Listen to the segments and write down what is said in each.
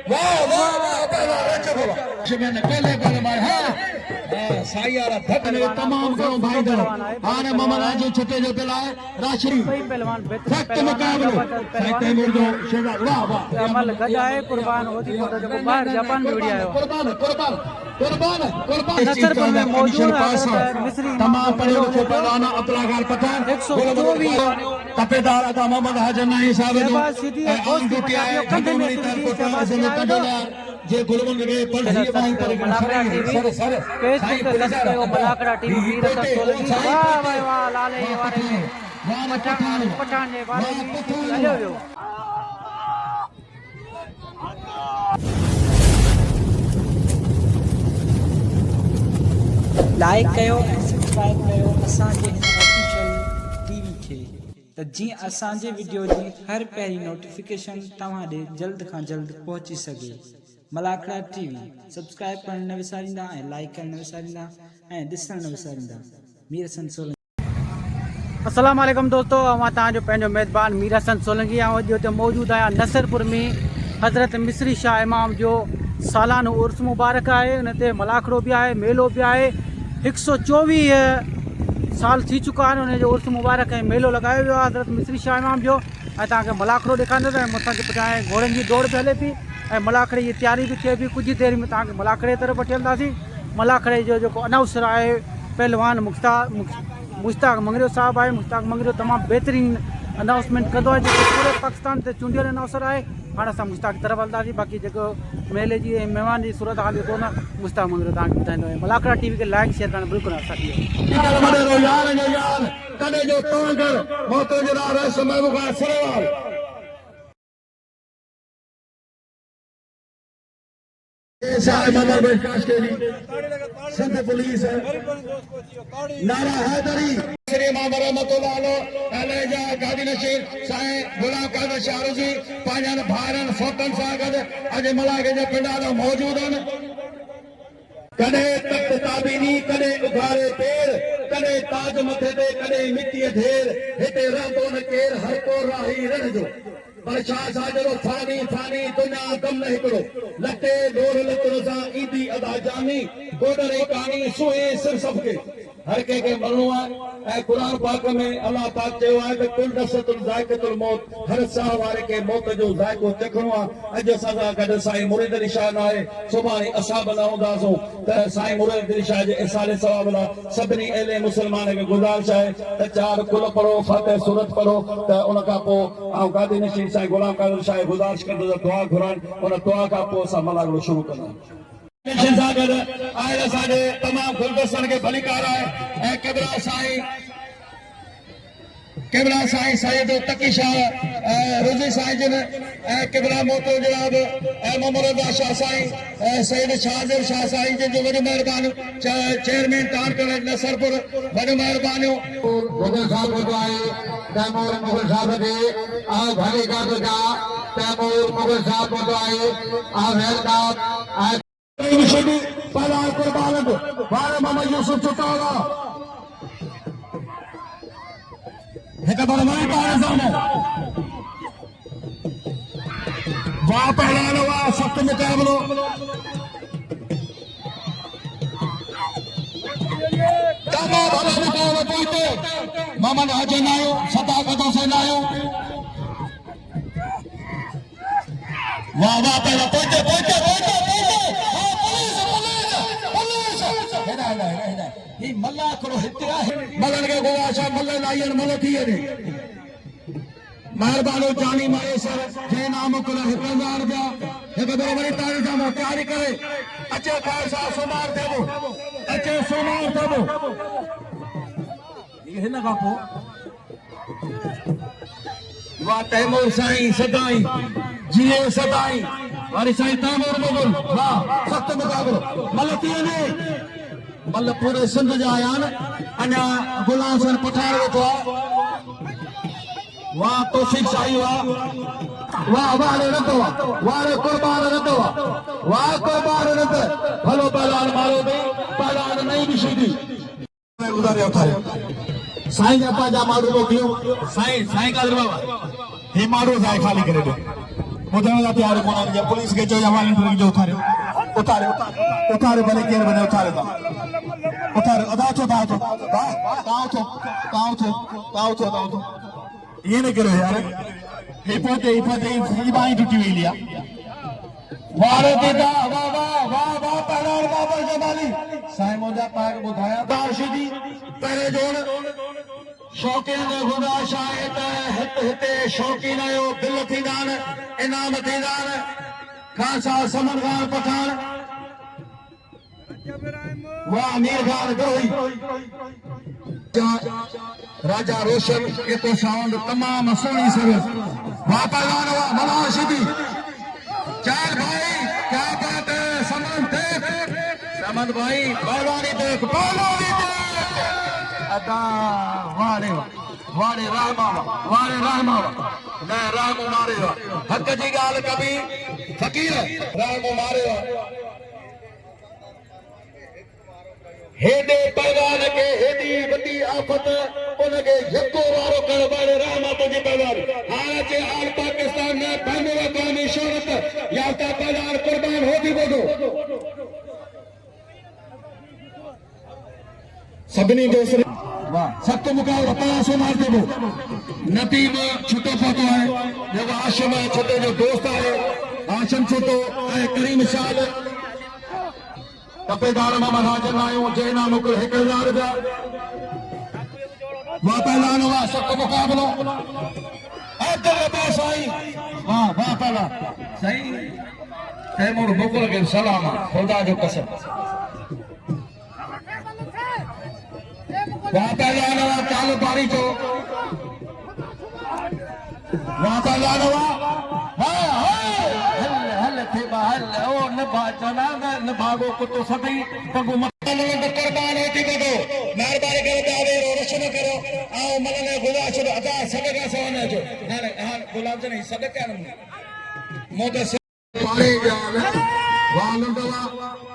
वाह वाह वाह पहला रचो शिवन पहले बार मार हां साई वाला धक ने तमाम करो भाई दर आने ममरा जो छटे जो पेला राशि पहलवान सख्त मुकाबलो साई तैमूर जो शेगा वाह वाह अमल गजा है कुर्बान होती फोटो जो बाहर जापान में वीडियो आयो कुर्बान कुर्बान कुर्बान कुर्बान नसरपुर में मौजूद है मिस्री तमाम पढ़े लिखे पहलवान अपलागार पठान 124 तपेदार अदा मोहम्मद हाजर नहीं साहब जो सीधी आम ड्यूटी आए कंधे में जे गुलवन लगे पढ़ ही बाई पर सर सर फेसबुक पे लगे वो बलाकड़ा टीवी वीरता सोलगी वाह वाह वाह लाले वाले पठान ने वाले हलो जो लाइक कयो सब्सक्राइब कयो असांजे ऑफिशियल टीवी खे त जीअं असांजे वीडियो जी हर पहिरीं नोटिफिकेशन तव्हां ॾे जल्द खां जल्द पहुची सघे। मलाखड़ा टीवी सब्सक्राइब करण न विसारींदा ऐं लाइक करण न विसारींदा ऐं ॾिसण न विसारींदा। मीर हसन सोलंकी। अस्सलाम वालेकुम दोस्तों, मां तव्हांजो पंहिंजो मेज़बान मीर हसन सोलंकी आहियां। अॼु हुते मौजूदु आहियां नसरपुर में हज़रत मिस्री शाह इमाम जो सालानो उर्स मुबारक आहे। उन ते मलाखड़ो बि आहे, मेलो बि आहे। 124 साल थी चुका आहिनि उनजो उर्स मुबारक ऐं मेलो लॻायो वियो आहे हज़रत मिस्री शाह इमाम जो। ऐं तव्हांखे मलाखड़ो ॾेखारींदुसि ऐं मथां पुठियां घोड़नि जी दौड़ बि हले पई ऐं मलाखड़े जी तयारी बि थिए पई। कुझु देरि में तव्हांखे मलाखड़े तरफ़ वठी हलंदासीं। मलाखड़े जो जेको अनाउंसर आहे पहलवान मुश्ताक मंगरियो साहिबु आहे। मुश्ताक मंगरियो तमामु बहितरीनु अनाउंसमेंट कंदो आहे जेको पूरे पाकिस्तान ते चूंडियल अनाउंसर आहे। हाणे असां मुश्ताक तरफ़ हलंदासीं। बाक़ी जेको मेले जी ऐं महिमान जी सूरत हाल जेको न मुश्ताक मंगरियो तव्हांखे ॿुधाईंदो आहे। मलाखड़ा टीवी खे लाइक शेयर करणु बिल्कुलु न साथी सिंध पुलिस नारा हैदरी श्री मामा रहमतुल्लाह अलैह जा गादी नशीर साईं गुलाम कादर शाहरुजी पंहिंजनि भाइरनि फोटनि सां गॾु अॼु मलाखे जे पिंड में मौजूद आहिनि। कॾहिं तख्त ताबीनी कॾहिं उघारे पेर कॾहिं ताज मथे ते कॾहिं मिटीअ ढेर हिते रहंदो न केर हर को राही रण जो पर छा साजरो फानी फानी दुनिया कम न हिकिड़ो लटे डोर लतुर सां ईंदी अदा जानी गोडरे कानी सुहे सिर सबके हर कंहिंखे मरणो आहे। ऐं क़ुर पाक में अलाह पाक चयो आहे त कुल नफ़्सुन ज़ाइक़तुल मौत हर साह वारे खे मौत जो ज़ाइक़ो चखणो आहे। अॼु असां सां गॾु साईं मुरीद अली शाह आहे। सुभाणे असां बि न हूंदासीं त साईं मुरीद अली शाह जे इसाले सवाब लाइ सभिनी अहिड़े मुस्लमान खे गुज़ारिश आहे त 4 कुल पढ़ो फातिह सूरत पढ़ो त उन खां पोइ ऐं गादी नशीन साईं गुलाम कादर शाह गुज़ारिश कंदो त दुआ घुरनि उन दुआ खां पोइ असां मलाखड़ो शुरू कंदा आहियूं। असांजे तमामु गुलदस्तनि खे भलीकार आहे ऐं किबला साईं सैयद तकी शाह रुज़ी साईं जिन ऐं किबला मोतो जनाब मोहम्मद रज़ा शाह साईं सैयद शाहज़र शाह साईं जिन जो वॾी महिरबानी चेयरमैन तार कॉलेज नसरपुर वॾी महिरबानियूं मुग़ल साहब वॾो आहे तैमूर मुग़ल साहब खे भली कर जा तैमूर मुग़ल साहब वॾो आहे वेलदार पहला कुर्बान वारे मोहम्मद यूसुफ चुटाला एक बार वही पारे सामने वाह पहलवान वाह सख्त मुकाबलो तमाम भला मुकाबलो पहुंचे मोहम्मद हाजी नायो सदाकतों से नायो वाह वाह पहला पहुंचे पहुंचे पहुंचे मलाखड़ो हिते आहे मलन के गोवाशा मलन आयन मल थी ने मेहरबानो जानी मारे सर जे नाम को 1000 रुपया एक दो वरी तारीख में तैयारी करे अचे खार सा सोमार देबो अचे सोमार देबो ये हिन का को वा तैमूर साईं सदाई जिए सदाई वारी साईं तैमूर मुगल वाह सख्त मुकाबलो मल थी ने मल पूरे सिंध जा आया अञा गुलाम सन पठार वेठो आहे वाह तौफीक साईं वाह वाह वारे रतो वारे कुर्बान रतो वाह कुर्बान रत भलो पहलवान मारो बे पहलवान नहीं भी सीधी उधर उठायो साईं अपा जा मारू मोकिलियो साईं का बाबा हे मारो जाए खाली करे दे ॿुधण जा तयार कोन आहिनि पुलिस खे चयो वॉलंटियर जो उथारियो उथारियो उथारियो भले केरु वञे उथारियो उथारियो अदा उथो तव्हां उथो ईअं न करो यार हिपते ही बाई टुटी वई आहे वारे देता वाह वाह वाह वाह पहलवान बाबर जमाली साईं मुंहिंजा पाक ॿुधाया दार्शदी पहिरें जोड़ शौक़ीन ख़ुदा शायद हिते शौक़ीन आहियो दिल थींदा आहिनि इनाम थींदा आहिनि खासा समन खान पठान वाह अमीर खान गोही राजा रोशन ये तो साउंड तमाम सुनी सर्विस वाह पहलवान वाह मलाशिदी चार भाई क्या बात है समन भाई पहलवानी देख अदा वारे रहमा न राम मारे हक जी गाल कभी फकीर राम मारे हेॾे पहलवान के हेॾी वॾी आफ़त उनखे यको वारो कर वारे रहमा तुंहिंजी पहलवान हाल अचे आल पाकिस्तान में बैन अक़वामी शोहरत याफ़्ता पहलवान कुर्बान हो थी ॿुधो सभिनी दोस्त सख्त मुक़ाबिलो पासो मारते हो नतीब छुटो पहुतो है जेको आशिम छुटे जो दोस्त है आशिम छुटो ऐं करीम शाल तपेदार मोहम्मद हाजन आहियूं जे नाम को 1000 रुपया वाह पहलवान वाह सख्त मुक़ाबिलो अब्दुल रब्बा साईं वाह वाह पहलवान सही तैमूर मुगल के सलाम खुदा जो कसम वाह पहलवान वाह चालू पारी चो वाह पहलवान वाह हल थे हल ओ न चला न भागो कुतो सभी तगु कुर्बान होती बदो मेहरबानी करे दावे रोशन करो आओ मलने गुला छो अदा सदका सवन जो हां गुलाब जन सदका न मोद से पारे जान वालंदवा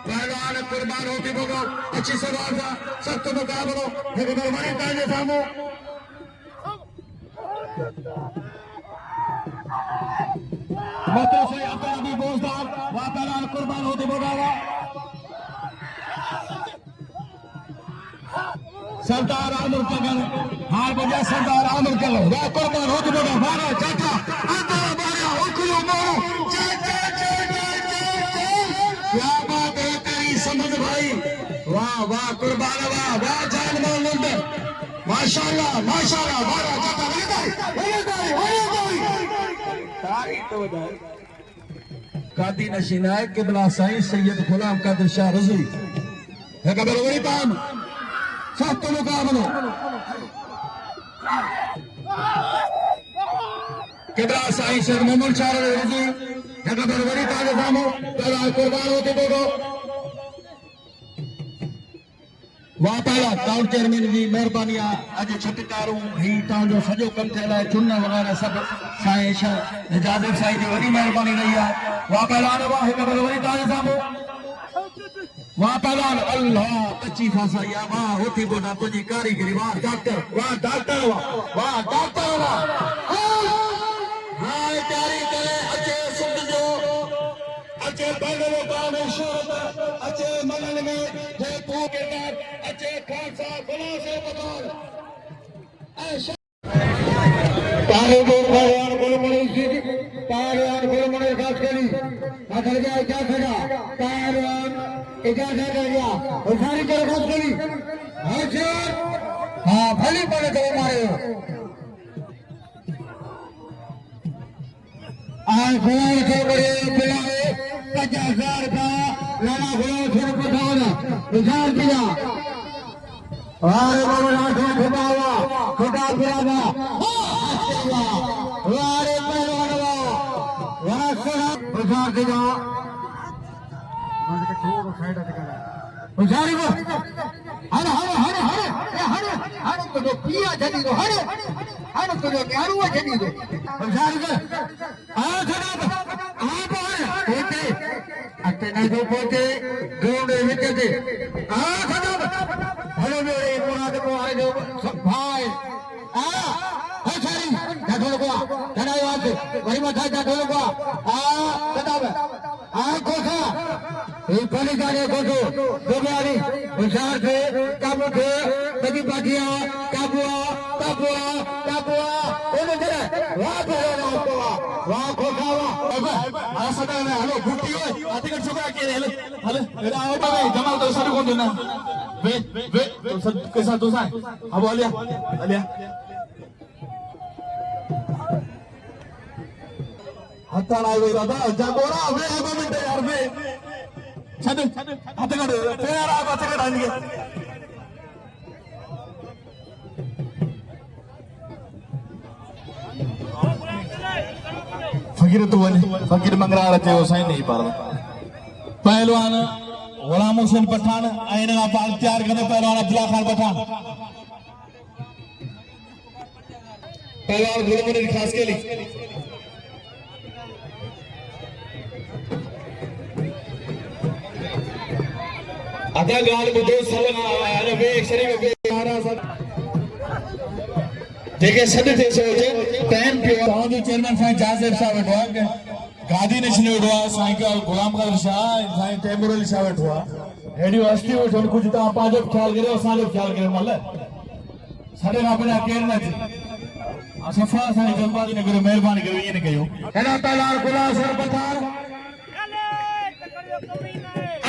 पहलवान कुर्बान होती बदो अच्छी सवाल था सख्त मुकाबलो एक बरमानी ताजे सामो मतलब से आता भी बोझदार वातावरण कुर्बान होते बोलावा सरदार आमिर पगल हार बजा सरदार आमिर पगल वा कुर्बान होते बोला मारा चाचा अंदर मारा उखलो मारो क्या बात है तेरी समझ भाई वाह वाह कुर्बान वाह वाह जान मान लंद माशाल्लाह मारा चाचा कादी नशीना है किबला साईं सैयद गुलाम कादिर शाह रज़वी है कबर वरी ताम सख्त मुकाबलो किबला साईं सैयद मोहम्मद शाह रज़वी है कबर वरी ताजे सामो तला कुर्बान होते बोलो वाह पहला टाउन चेयरमैन जी मेहरबानी अज छटकारूं ही तव्हांजो सॼो कमु थियल आहे चुन वग़ैरह सभु साईं इजाज़त साईं जी वॾी महिरबानी रही आहे वाह पहलवान वाह हिकु भेरो वरी तव्हांजे साम्हूं वाह पहलवान अल्लाह कची फासाई आहे वाह होती बोला तुंहिंजी कारीगरी वाह डॉक्टर वाह वाह हाय तयारी करे अचे सुध जो अचे बैगल गांव में शोहरत अचे मलन में जे तू किरदार अचे खालसा गुना से बतौर तारे दो पहलवान गुलमणि खास करी आखिर गया क्या खड़ा पहलवान इजाजत कर गया सारी कर खास करी हाँ भली पड़े तो मारे आज गुलाम से बड़े पिलाए 50,000 का लाला गुलाम से पठाना विचार किया अरे बाबा खुदा हुआ खुदा पिलावा वारे पहलवानवा वहां सड़ा विचार किया माने थोड़ा साइड हटकर विचार को हरे तो जो पिया जदी तो हरे तो जो न्यारुआ जदी तो विचार कर आ खड़ा आ पाए होते अते न जो पोते गोंडे विचते आ खड़ा हेलो मेरे मुराद को आए जो सब भाई आ हसारी ढोल को धड़ाई आवाज वही मथा ढोल को आ आंखों का ये पानी का ने को दुनियारी होशियार थे काबू थे बड़ी बाकिया काबुआ ये जरा वाह पे वाह खोखा वाह आसना में हेलो गुट्टी हो आते कर चुका के हेलो मेरा आओ भाई जमाल तो सर को देना वे तो सर के साथ दोसा अब आलिया हत्ता आवे दादा जागोरा वे आगो मिनट यार वे छद हाथ कर तेरा आगो हाथ कर आएंगे फकीर तो वने फकीर मंगरा रहे हो साईं नहीं पार पहलवान गुलाम हुसैन पठान आईने का पाल तैयार करने पहलवान अब्दुल्ला खान पठान पहलवान गुलाम खास के लिए अदा गाल बुदो सलना अरे वे शरीफ वे मारा सब जेके सद थे सोचे टाइम पे गांव जो चेयरमैन साईं जासिर साहब वेठो गादी नशन वेठो साईं का गुलाम कादिर शाह साईं तैमूर अली शाह वेठो हेडी हस्ती वेठो कुछ ता पाजो ख्याल करे असा जो ख्याल करे मल साडे ना बना केर न थी असफा साईं जलबाजी ने करे मेहरबानी करे ये ने कयो हेना पहला गुलाम सर पठान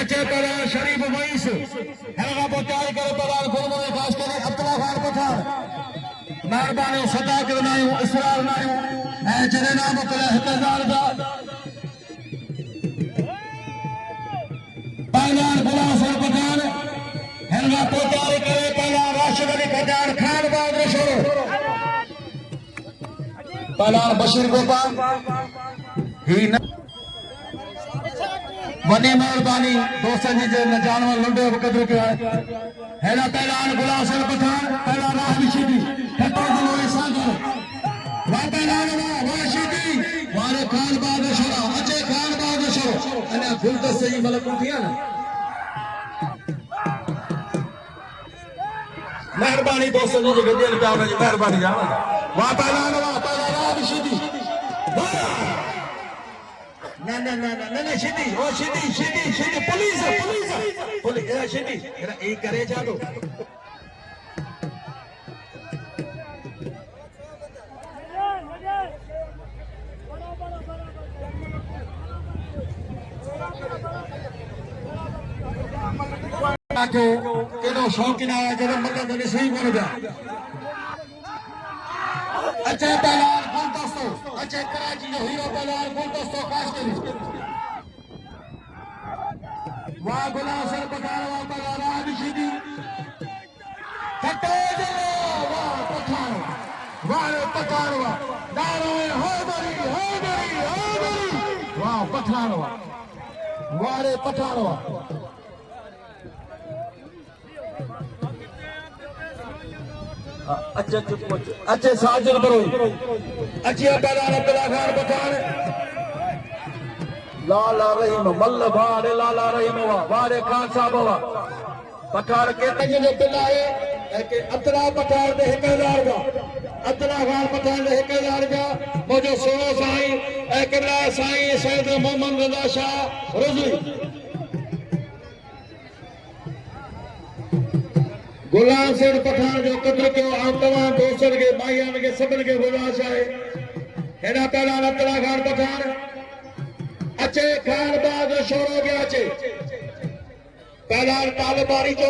अच्छे पहला शरीफ वईस हेना को तैयारी करे पहला गुलाम खास करे अब्दुल्ला खान पठान मेहरबानी सदा करनायो इसरार नायो ए जरे नाम कले हकदार दा पहलवान गुलाम सर पठान हेना को तैयारी करे पहला राशिद अली खजान खान बहादुर छोड़ो पहलवान बशीर गोपाल ही वनी मेहरबानी दोस्तन जी जे जानवर लुंडे कदर के हेना पहलवान गुलाम सर पठान पहला राह बिशीदी टट्टो दिलोई सागर वा पहलवान वा शिदी वारे खान बहादुर छोड़ा अचे खान बहादुर छोड़ो अने गुलदस्ते जी मलक उठिया ना मेहरबानी दोस्तन जी जे गदियल पे आवने जी मेहरबानी जावा वा पहलवान राह बिशीदी ना शिदी ओ शिदी पुलिस शिदी एरा एक करे जादो के केनो शौकीन आया जब मतलब ने सही बोल गया अच्छा पहलवान कौन दोस्तों अच्छा कराची जो हीरो पहलवान कौन दोस्तों खास करी वाह गुलाम सर पठान वाह पहलवान आबिशीदी टट्टो दिलो वाह पठान वाह नारे हैदरी वाह पठान वाह रे पठान वाह अच्छे साजिद बरोई अच्छी पहलवान अब्दुल्ला खान पठान लाला रहीम मल्ल भाड़े लाला रहीम वारे खान साहब पठान के तंग जो पिला है कि अब्दुल्ला पठान दे 1000 का अब्दुल्ला खान पठान दे 1000 का मुझे सोनो साईं ए किबला साईं सैयद मोहम्मद रजा शाह रज़वी गुलाम सिंह पठान जो कदर कयो आप तमाम दोस्तन के भाईयान के सबन के गुलाश है हेना पहलवान अब्दुल्ला खान पठान अच्छे खान बहादुर छोड़ो के अच्छे पहलवान तालिबारी तो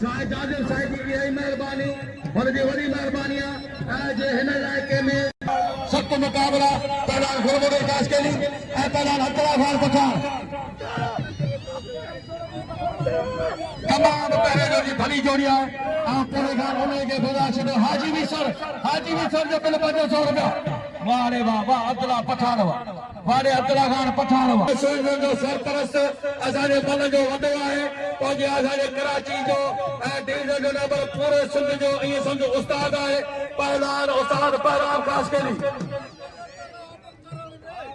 साईं जाजिर साईं की यही मेहरबानी और जी वडी मेहरबानियां आज हिन इलाके में सख्त मुकाबला पहलवान गुरमुख खास के लिए पहलवान अब्दुल्ला खान पठान तमाम पहले जो जी भली जोड़िया आप पूरे खान होने के खुदा से हाजी भी सर जो बिल 500 रुपया वारे वाह अब्दुल्ला पठान वारे अब्दुल्ला खान पठान जो सरपरस्त असांजे मन जो वॾो आहे तो जे असांजे कराची जो डिवीजन जो नंबर पूरे सिंध जो ये समझो उस्ताद आहे पहलवान उस्ताद पहलवान खास केली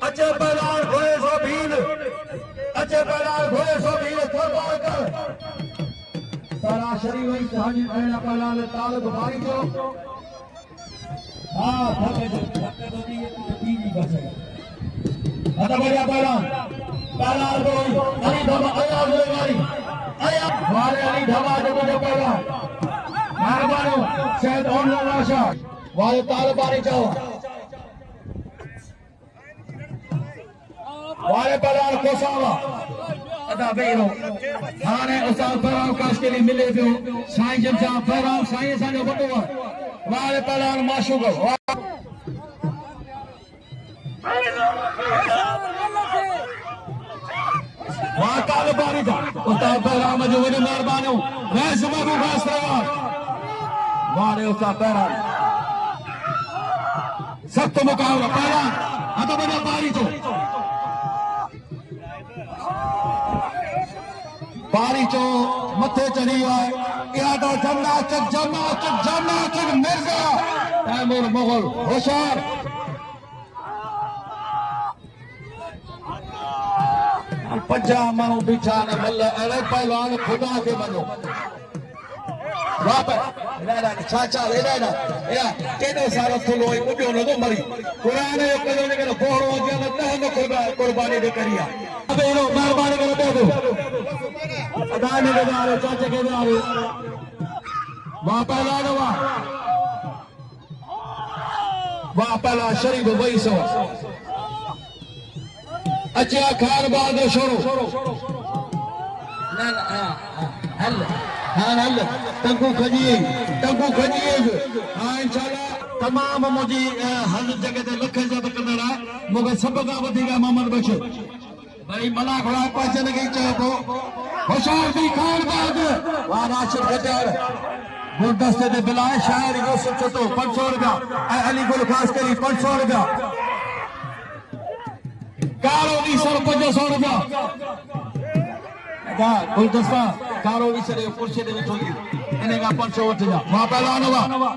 अच्छे पहलवान घोड़े सो भील अच्छे पहलवान घोड़े सो भील फुटबॉल कर तारा शरीफ वही हाजी पहला पहलवान तालिब भाई जो हां धक्के दो दी बस ada banyak pelan koy Ali Dhama ayah Zulgari ayah Wale Ali Dhama ada pelan Marbano Syed Omar Rasha Wale Talabani Jawa Wale pelan Kosawa ada Beiro Hane Ustaz Farah Kash ke liye mile थे साईं जब जा Farah Sai सां जो बटुआ Wale pelan Mashugo वहाँ काल बारी था उस्ताद पैराम जो वही मेहरबानी वैस बाबू खास तरह वाले उस्ताद पैराम सख्त मुकाबला पैराम आता बड़ा बारी चो मथे चढ़ी है या तो जमना चक मिर्जा तैमूर मुगल होशियार पंजा माण्हू बीठा आहिनि मल अहिड़े पहलवान खुदा खे मञो छा केॾो सारो थुलो उॾियो नथो मरी क़ुर जो कयो जेकॾहिं बोहड़ो हुजे न त हिन क़ुर्बानी ते करी आहे महिरबानी करे ॾेदो अदानी खे ॾियारो चाचे खे ॾियारो वाह पहलवान वाह पहलवान शरीफ़ ॿई सौ अच्छा खान बाद छोड़ो हल हल टंकू खजिए हाँ इंशाल्लाह तमाम मुझी हर जगह ते लख इज़त कंदड़ आहे मूंखे सभ खां वधीक मोहम्मद बशीर भाई मलाक वड़ा पहचन के चयो पोइ होशियार थी खान बाद वाह राशिद गद्दार गुलदस्ते ते बिलाए शाइर यूसुफ चतो 500 रुपया अली गुल खास करी 500 रुपया कारो भी सर 500 रुपया गुलदस्ता कारो भी सर कुर्सी दे वेठो इने का 500 वठ जा वहां पहलवान हुआ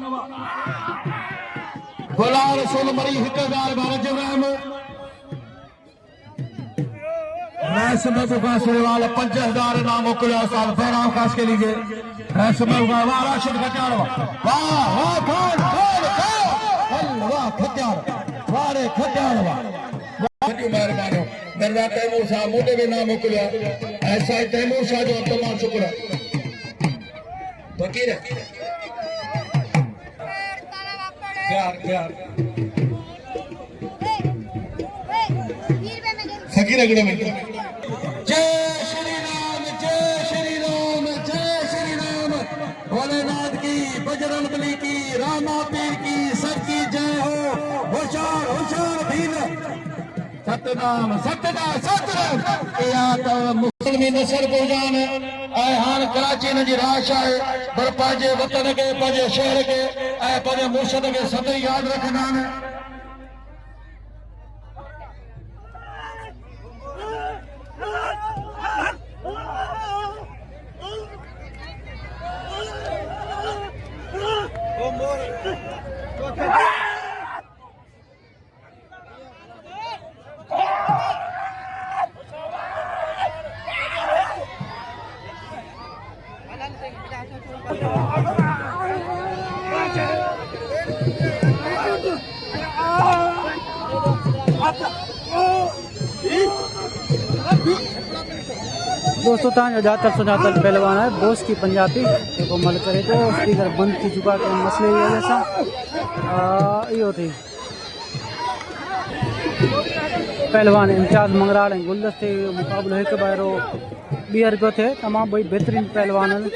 गोला रसूल मरी 1000 बार जवाम मैं समय को खास वाला 5000 नाम मोकलिया साल फैराम खास के लीजिए मैं समय का वाह राशिद खत्यार वाह वाह खान वाह खत्यार वाह रे खत्यार वाह मेहरबानी दरबार तैमूर साहब मुझे भी नाम मोकलिया ऐसा ही तैमूर शाह जो तमाम शुक्र फकीर प्यार फकीर अगले में जय श्री राम भोलेनाथ की बजरंग बली की रामा पीर की सबकी जय हो होशियार भीम सतनाम मुस्लिमी नसर पहुंचान हान कराची जी राश है पर पंहिंजे वतन के पंहिंजे शहर के पंहिंजे मुर्शद के सदैव याद रखंदा आहिनि दोस्तों तव्हांजो ॼातल सुञातल पहलवान है बोस की पंजाबी जेको मल करे थो स्पीकर बंद थी चुका है मसले जी वजह सां इहो थी पहलवान इम्तियाज़ मंगराल ऐं गुलदस्ते जो मुक़ाबिलो हिकु ॿाहिरो ॿीहर पियो थिए तमामु ॿई बहितरीनु पहलवान आहिनि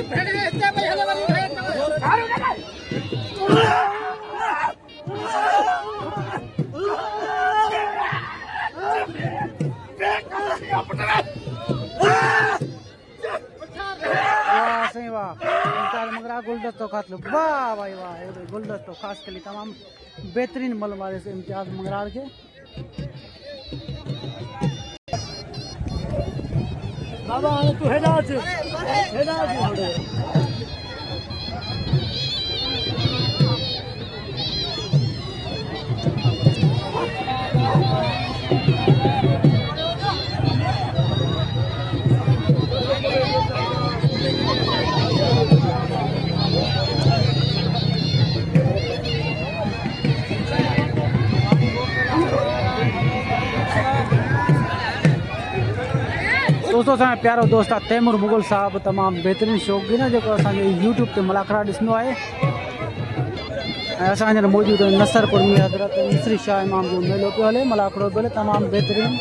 गुलदस्तो खास लो वाह भाई वाह गुलदस्तो खास के लिए तमाम बेहतरीन मल वाले से इम्तियाज़ मंगराल के बाबा तू दोस्तों असांजो प्यारो दोस्त आहे तैमूर मुगल साहब तमामु बहितरीनु शौक़ीन आहे जेको असांजे यूट्यूब ते मुलाखरा ॾिसंदो आहे ऐं असांजे मौजूदु नसरपुर में हज़रत मिस्री शाह इमाम जो मेलो पियो हले मुलाखरो पियो हले तमामु बहितरीनु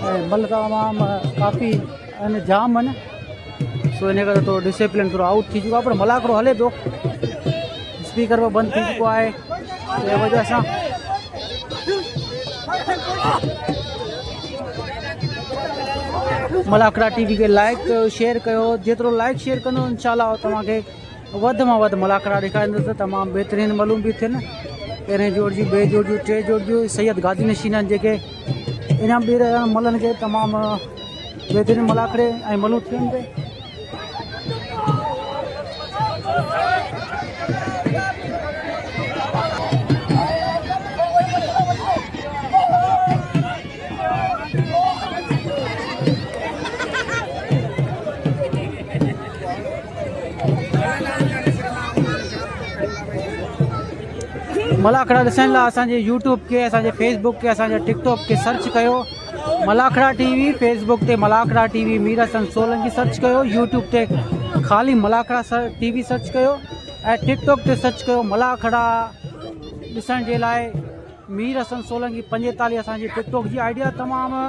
ऐं मल तमामु काफ़ी आहिनि जाम आहिनि सो इन करे थोरो डिसिप्लिन थोरो आउट थी चुको आहे पर मुलाखरो हले पियो स्पीकर बि बंदि थी चुको आहे तंहिं वजह सां मुलाखरा टीवी खे लाइक कयो शेयर कयो जेतिरो लाइक शेयर कंदो इंशाल्लाह तव्हांखे वधि मां वधि मुलाखरा ॾेखारींदुसि तमामु बहितरीनु मलूं बि थियनि पहिरें जोड़ जी ॿिए जोड़ जूं टे जोड़ जूं सैयद गादी नशीन आहिनि जेके इनाम ॾेई रहिया आहिनि मलनि खे तमामु बहितरीनु मुलाखरे ऐं मलूं थियनि पई मुलाखरा ॾिसण लाइ असांजे यूट्यूब के असांजे फेसबुक के असांजे टिकटॉक के सर्च कयो मुलाखरा टीवी फेसबुक ते मुलाखरा टीवी मीर हसन सोलंकी सर्च कयो यूट्यूब ते ख़ाली मुलाखरा टीवी सर्च कयो ऐं टिकटॉक ते सर्च कयो मुलाखरा ॾिसण जे लाइ मीर हसन सोलंकी 45 असांजी टिकटॉक जी आइडिया तमामु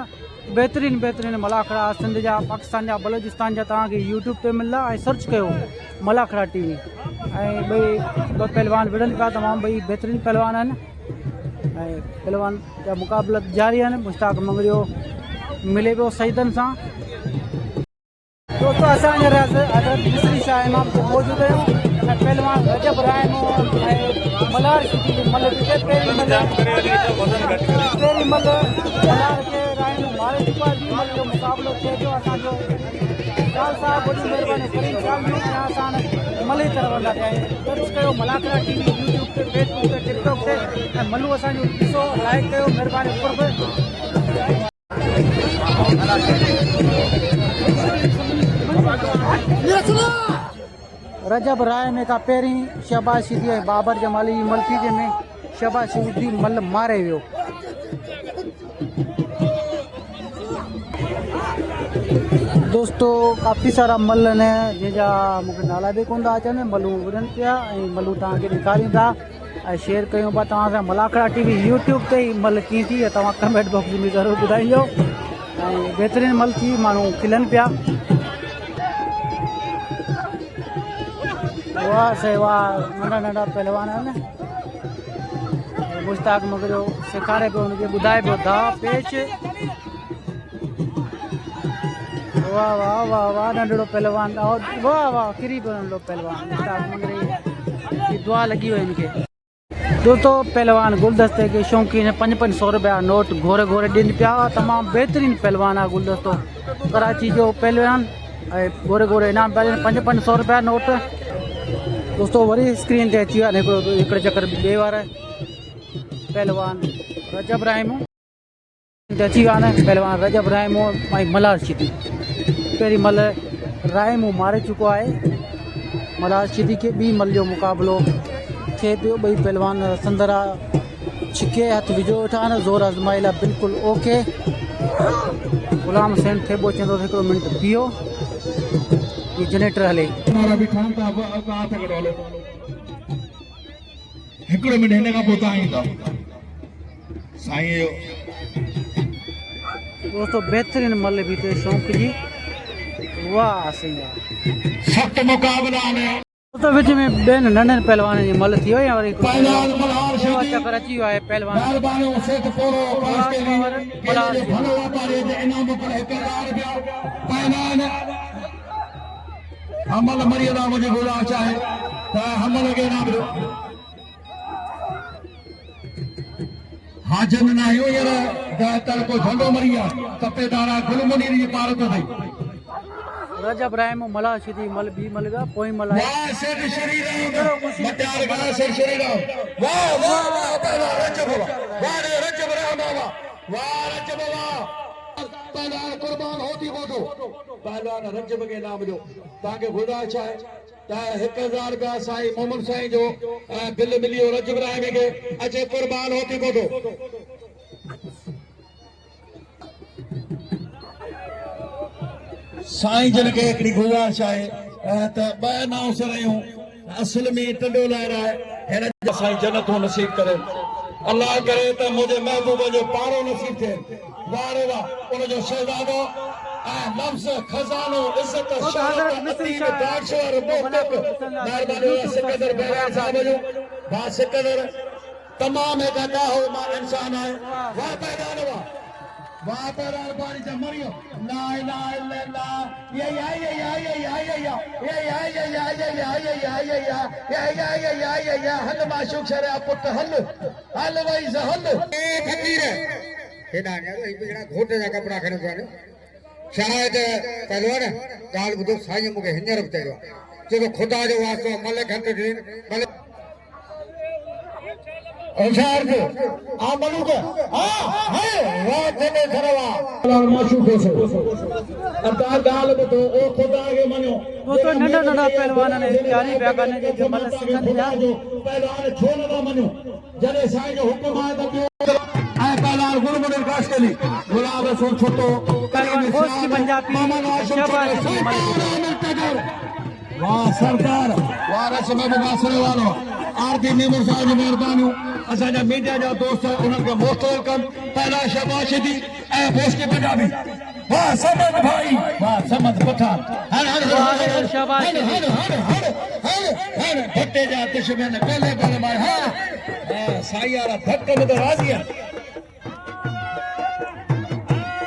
बहितरीनु मुलाखरा सिंध जा पाकिस्तान जा बलोचिस्तान जा तव्हांखे यूट्यूब ते मिलंदा ऐं सर्च कयो मुलाखरा टीवी ऐं ॿ पहलवान विढ़नि पिया तमामु ॿई बहितरीनु पहलवान आहिनि ऐं पहलवान जा मुक़ाबिला जारी आहिनि मुश्ताक मंगरियो मिले पियो सईदनि सां दोस्तों असांजे हज़रत मिस्री शाह इमाम ते मौजूदु आहियूं ऐं पहलवान रजब रायमो ऐं मलार सिटी जे मल पहिरीं मल मलार खे रायमो मारे चुका ॿी मल जो मुक़ाबिलो थिए पियो असांजो साल साहब वॾी महिरबानी करीम साल में असां मले तरह वञा पिया आहियूं सर्च कयो मुलाखरा टीवी यूट्यूब ते फेसबुक ते टिकटॉक ते ऐं मलू असांजो ॾिसो लाइक कयो महिरबानी कुर्ब रजब राय में का पहिरीं शहबाज सिद्दी ऐं बाबर जमाली जी मलकीजे में शहबाज सिद्दी मल मारे वियो दोस्तों काफ़ी सारा मल आहिनि जंहिंजा मूंखे नाला बि कोन था अचनि मलूं विढ़नि पिया ऐं मलूं तव्हांखे ॾेखारियूं था ऐं शेयर कयूं पिया तव्हां सां मुलाखरा टीवी यूट्यूब ते ई मल कीअं थी तव्हां कमेंट बॉक्स में ज़रूरु ॿुधाइजो ऐं बहितरीनु मल थी माण्हू खिलनि पिया वाह से वाह नंढा नंढा पहलवान आहिनि मुश्ताक मगरियो सेखारे पियो हुनखे ॿुधाए पियो धा पेच वाह वाह वाह वाह नंढड़ो पहलवान वाह वाह किरी पियो नंढड़ो पहलवान मुश्ताक मगरी जी दुआ लॻी वई हिनखे दोस्तों पहलवान गुलदस्ते के शौक़ीन 500 रुपया नोट घोरे घोरे ॾियनि पिया तमामु बहितरीनु पहलवान आहे गुलदस्तो कराची जो पहलवान ऐं घोरे घोरे इनाम पिया ॾियनि 500 रुपया नोट दोस्तों वरी स्क्रीन ते अची वियो आहे हिकिड़े चकर ॿिए वार पहलवान रजब रायमो अची विया आहिनि पहलवान रजब रायमो ऐं मलार सिटी पहिरीं मल रायमो मारे चुको आहे मलार सिटी खे ॿी मल जो मुक़ाबिलो थिए पियो ॿई पहलवान संदरा छिके हथ विझो वेठा आहिनि ज़ोर आज़माइल आहे बिल्कुलु ओके गुलाम हुसैन थेबो चवंदो हिकिड़ो मिंट बीहो ये जनरेटर हले हिकिड़ो मिंट हिन खां पोइ तव्हां ईंदा साईं दोस्तों बेहतरीन मल भी थे शौक जी वाह सही है सख्त मुकाबला में तो विच में बेन नंढन पहलवान जी मल थी वई वरी पहलवान मल्हार सेवा चक्कर अची वियो आहे पहलवान महिरबानी सेठ पोरो कास्टेली भलो वापारी जे इनाम पर 1000 रुपया पहलवान हमल मरियदा मुझे गुला चाहे त हमल के इनाम दो हाजन ना आयो यार दातर को झंडो मरिया तपेदारा गुलमुनी जी पार तो थई रजब रायमो मला सिधी मल बी मलगा पोई मला वाह सेठ श्री राम मटार गणा सेठ श्री राम वाह वाह वाह रजब वाह रजब राम वाह रजब वाह पहलवान कुर्बान होती बोलो पहलवान रजब के नाम जो ताके खुदा चाहे त 1000 रुपया साईं मोहम्मद साईं जो बिल मिलियो रजब राय के अचे कुर्बान होती बोलो साईं जन खे हिकिड़ी गुज़ारिश आहे त ॿ अनाउंस रहियूं असल में टंडो लाहिरा हिन साईं जन्नतूं नसीब करे अल्लाह करे त मुंहिंजे महबूब जो पारो नसीब थिए वाह रे वाह उनजो शहज़ादो ऐं लफ़्ज़ खज़ानो इज़त शौक़त अतीब दाशवर मोहब्बत महिरबानी सिकंदर बहरान साहब जो वाह सिकंदर तमाम एक अदा हो मां इंसान है वाह पैदान वाह पैदान पानी से मरियो ला इलाहा इल्लल्लाह ये हल माशूक शरिया पुत हल वही से हल फकीर हेॾा जहिड़ा घोट जा कपिड़ा खणी कोन शायद पहलवान ॻाल्हि ॿुधो साईं मूंखे हींअर बि चयो जेको ख़ुदा जो वास्तो मलिक हथ ॾिन मलिक इशार को आ मलूक हां है वाह तेरे सरवा माशूक हो अता गाल बतो ओ खुदा के मनो दोस्तों नंढा नंढा पहलवान ने तैयारी पिया करने जे जमल सिखन जा पहलवान छो न मनो जने साईं जो हुक्म आहे त ऐं पहलवान गुरमुनि काश कली गुलाब सो छोटो पहलवान होश की पंजाबी शहबाज वाह सरदार वाह रस्म मुबासरे वालो आरती नीमर साहब जी मेहरबानी असांजा मीडिया जा दोस्त उन्हनि खे मोस्ट वेलकम पहला शहबाज शदी ऐं होश की पंजाबी वाह समद भाई वाह समद पठान हर हर हर शहबाज हर हर हर हर हर भट्टे जा दुश्मन पहले पहले मार हर साईं वाला धक्क में तो राजी है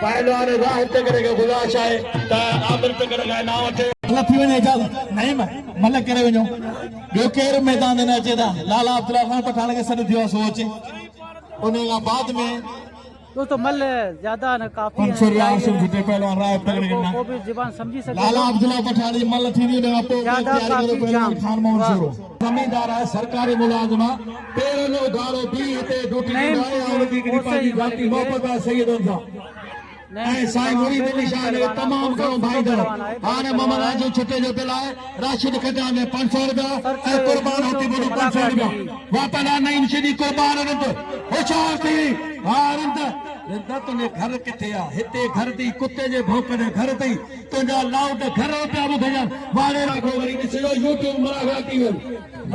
पहलवान राह ते करे गुज़ारिश आहे त आमिर ते करे नाम वठे थी वञे इजाज़त नहीं मलक करे वञो ॿियो केरु मैदान न अचे था लाला अब्दुल्ला खान पठान खे सॾु थियो आहे सो अचे उन खां बाद में दोस्तों मल ज्यादा न काफी है पहलवान राय तगड़े करना वो भी जुबान समझी सकते लाला अब्दुल्ला पठान जी मल थी हुन खां पोइ ज्यादा काफी जाम खान मोहन शुरू जमींदार है सरकारी मुलाजिमा पेरनो गारो बी हिते ड्यूटी नहीं, आहे उनजी हिकिड़ी पंहिंजी ज़ाती मोहबत आहे सैयदनि सां ऐं साईं मुरीद निशान तमामु घणो भाईंदड़ हाणे मोहम्मद आजम छुटे जो बिल आहे राशिद खटा में 500 रुपया ऐं कुर्बान होती बोली 500 रुपया वापस नईं छॾी कुर्बान रिंद होशियार थी हा रिंद रिंद तुंहिंजे घर किथे आहे हिते घर अथई कुते जे भौंक जे घर अथई तुंहिंजा लाउट घर पिया ॿुधजनि वारे राखो वरी ॾिसिजो यूट्यूब मराठी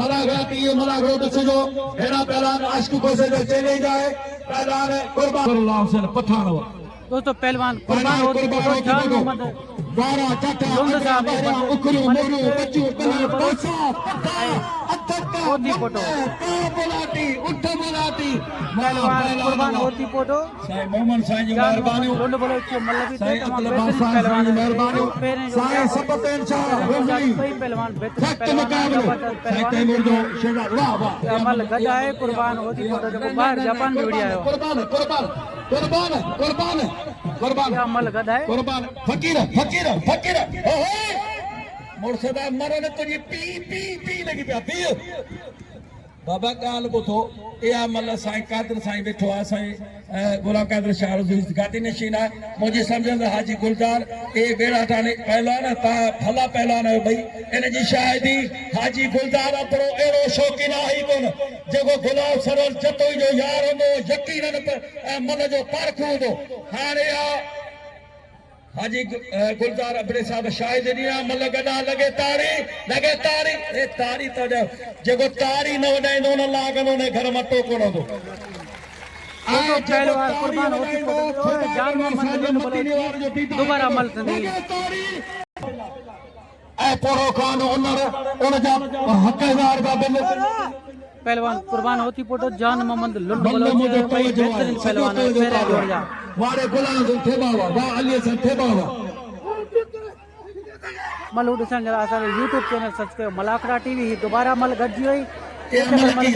मराठो ॾिसिजो अहिड़ा पहलवान आशिक़ कोसे जो चैलेंज आहे पहलवान कुर्बान पठान दोस्तों पहलवान कुर्बान होती जान मोहम्मद वारा चाटा वारा उखरू मोरू बच्चू कलर पासा पक्का अत्तका होती फोटो बोलाती उठ बोलाती पहलवान कुर्बान होती फोटो साईं मोहम्मद साईं जी मेहरबानी लोंड बोलो के मल्लबी साईं तमाम अब्दुल बेहतरीन बादशाह पहलवान जी मेहरबानी साईं सबतेन शाह रोज़ी कोई पहलवान बेहतरीन सख्त पहलवान मुकाबलो साईं तैमूर जो शेरा वाह वाह अमल गदा है कुर्बान होती फोटो जो बाहर जापान में वीडियो आयो कुर्बान कुर्बान कुर्बान कुर्बान कुर्बान ये अमल गदा है कुर्बान फकीर फकीर फकीर ओहो मुर्शदा मरण तुझी पी पी पी लगी पिया पी बाबा ॻाल्हि ॿुधो इहा मल साईं कादर साईं वेठो आहे साईं गुलाम कादर शाह गादी नशीन आहे मुंहिंजी सम्झंदड़ हाजी गुलजार ए बेड़ा ठाणे पहलवान तव्हां भला पहलवान आहियो भई इन जी शायदि हाजी गुलजार अपरो अहिड़ो शौक़ीन आहे ई कोन जेको गुलाब सरोवर जतोई जो यार हूंदो यकीनन मन जो पारखो हूंदो हाणे हाजी गुलजार अबड़े साहब शायद दिया मल गदा लगे तारी ए तारी तो जेको तारी न वडाइंदो न लागंदो ने घर मटो कोन हूंदो पहलवान कुर्बान होती फोटो जान मोहम्मद दोबारा अमल थी ऐ पोरो खान उन जा हक़दार का बिल पहलवान कुर्बान होती फोटो जान मोहम्मद लुंड बोलो भाई बेहतरीन पहलवान है फेरे जोड़ जा वारे गुलाम थे बाबा वाह अली सन थे बाबा मल उडसन जरा असा YouTube चैनल सब्सक्राइब मलाखरा टीवी दोबारा मल गजी हुई नहीं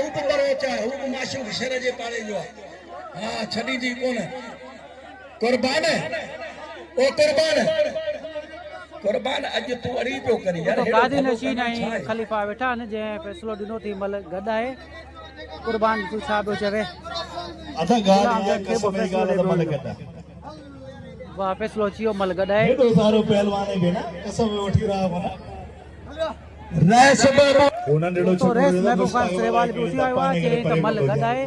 ऊपर चाहे हूं माशूक शर जे पाले जो हां छडी जी कोन कुर्बान ओ कुर्बान अज तू अड़ी पियो करी यार गादी नशीन आई खलीफा वेठा न जे फैसलो दिनो थी मल गदा है कुर्बान तू छा पियो चवे अदा गाल या कसम गाल त मल गदा वाह फैसलो चियो मल गदा है हेॾो सारो पहलवान है भेण कसम वठी रहा मना रेस तो रेस में बुखार सेवाल भी उसी आयो आहे के त मल गदा है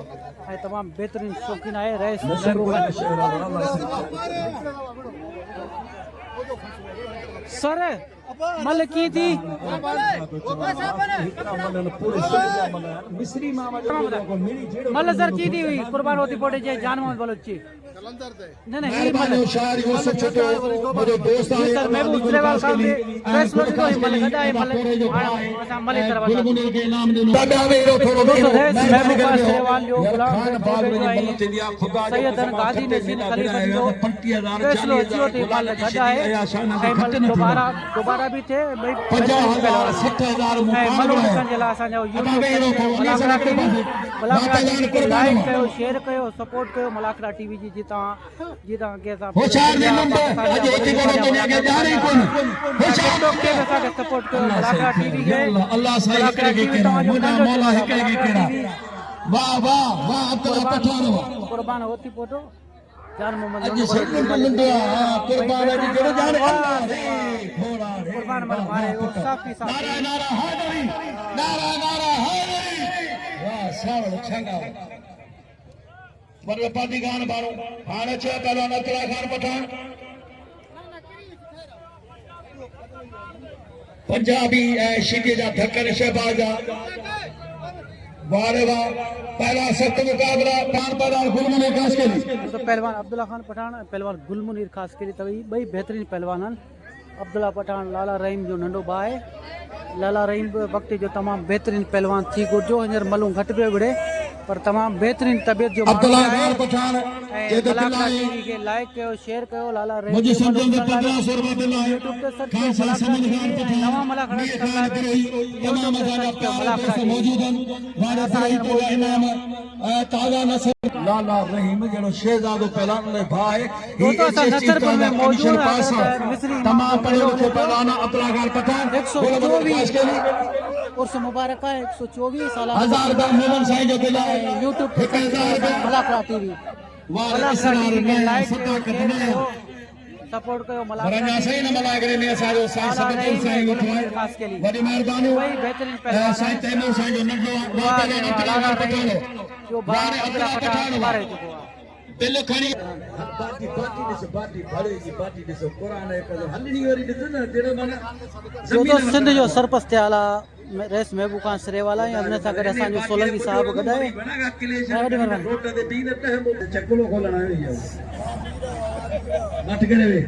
ऐं तमामु बहितरीनु शौक़ीन आहे रईस महबूब सर मल कीअं थी मल सर कीअं थी हुई कुर्बान होती पोटे जे जान मोहम्मद बलोच जी न न ये मल शायर यूसुफ छोटो मुझे दोस्त है सर महबूब सुलेवाल साहब भी फैसलो ॾिनो मल गॾा आहे मल असां मल तरफ गुलमुनीर के नाम ॾिनो ॾाढा वेरो थोरो दोस्तों रईस महबूब सुलेवाल जो गुलाम सैयदन गाजी नशीन खलीफा जो फैसलो अचियो थी मल गॾा आहे ऐं मल दोबारा भी थे 50,000 60,000 मलो ॾिसण जे लाइ असांजो मलाखड़ा टीवी खे लाइक कयो शेयर कयो सपोर्ट कयो मलाखड़ा टीवी जी जी तव्हां के होशियार जे नंबर अॼु हिकु कोन दुनिया खे ॼाणे कोन होशियार असांखे सपोर्ट कयो मलाखड़ा टीवी खे अल्लाह साईं हिकिड़े खे कहिड़ा मुंहिंजा मौला हिकिड़े खे कहिड़ा वाह वाह वाह अब्दुल्ला पठान वाह कुर्बान होती पोटो जान मोहम्मद अॼु सैकंड नंढो आहे कुर्बान अॼु जहिड़ो ॼाणे घोड़ा कुर्बान मल मारे वो साफी नारा नारा हैदरी नारा नारा हैदरी वाह सावल छंगा मतलब पार्टी गान बारो हाणे छह पहलवान अब्दुल्ला खान पठान पंजाबी ऐं शीटे जा धक्कन शहबाज वारे वाह पहला सख्त मुकाबला पान पहलवान गुलमुनीर खासकेली तो पहलवान अब्दुल्ला खान पठान पहलवान गुलमुनीर खासकेली तवी ॿई बहितरीन पहलवान आहिनि अब्दुल्ला पठान लाला रहीम जो नंढो भाउ आहे लाला रहीम वक़्त जो तमामु बहितरीन पहलवान थी गुज़रियो हींअर मलूं घटि पियो विढ़े पर तमामु बहितरीन तबियत जो अब्दुल्ला खान पठान मलाखड़ा टीवी खे लाइक कयो शेयर कयो लाला रहीम मुझे समझो 1500 रुपए दिला है यूट्यूब ते सर्च खान साहब समझ खान पठान नवा मलाखड़ा तमाम असांजा प्यार दोस्त मौजूद आहिनि वारे साईं को इनाम ताज़ा नसर लाला रहीम जहिड़ो शहज़ादो पहलवान में भाउ आहे दोस्तों असां नसरपुर में मौजूद मिस्री तमाम पढ़े लिखे पहलवान अब्दुल्ला खान पठान 124 उर्स मुबारक आहे 124 साल 1000 रुपया मोहम्मद साईं जो दिला है यूट्यूब पे 1000 रुपया मलाखड़ा टीवी मलाखड़ा टीवी खे लाइक कयो शेयर कयो सपोर्ट कयो मलाखड़ा साईं न मलाए करे ने असांजो साईं सबकुल साईं उठो आहे वॾी महिरबानी वही बेहतरीन पहलवान साईं तैमूर साईं जो नंढो आहे लाला रहीम जो बार अब्दुल्ला पठान मारे चुको आहे दिल खणी जो तो सिंध जो सरपंच थियल आहे रईस महबूब खान सिरेवाला ऐं हुन सां गॾु असांजो सोलंकी साहब गॾु आहे वॾी महिरबानी मत करे वे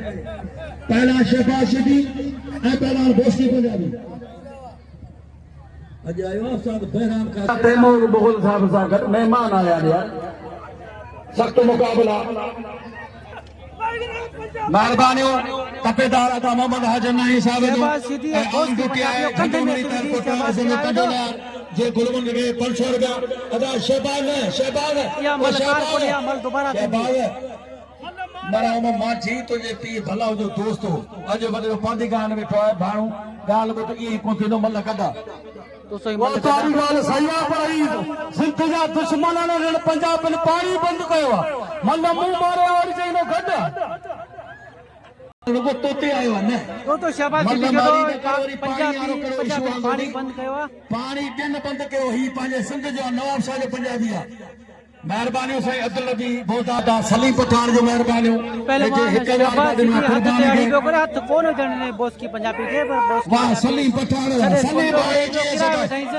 पहला शहबाज सिद्दी ऐं पहला बोस्ती पंजाबी अॼु आयो उस्ताद बहराम का तैमूर मुग़ल साहब सां गॾु महिमान आया यार सख्त मुकाबला महिरबानी तपेदार अता मोहम्मद हाजन नाई साहब शहबाज सिद्दी ऐं बोस्ती पंजाबी कंधे में सिद्दी शहबाज सिद्दी जे गुलमन के 500 रुपया अदा शहबाज या मल कारपुर या मल दोबारा शहबाज मरा मां जी तुझे पी भला जो दोस्त हो अज वडे पांदी गान में ठो है भाणू गाल बत ई को थींदो मल कदा तो सही वो तारी गाल सही आ पर ई सिंध जा दुश्मनन ने पंजाब में पानी बंद कयो मन मुंह मारे और जइनो गड वो तोते आयो ने तो शहबाज सिद्दी जो पंजाबी पानी बंद कयो आहे पानी दिन बंद कयो ही पांजे सिंध जो नवाब शाह जो पंजाबी आ मेहरबानी साईं अब्दुल नबी बहुत आदा सलीम पठान जो मेहरबानी पहलवान शहबाज सिद्दी हथ ते अड़ी पियो करे हथ कोन जणने बोस की पंजाबी के पर बोस वाह सलीम पठान सलीम भाई जी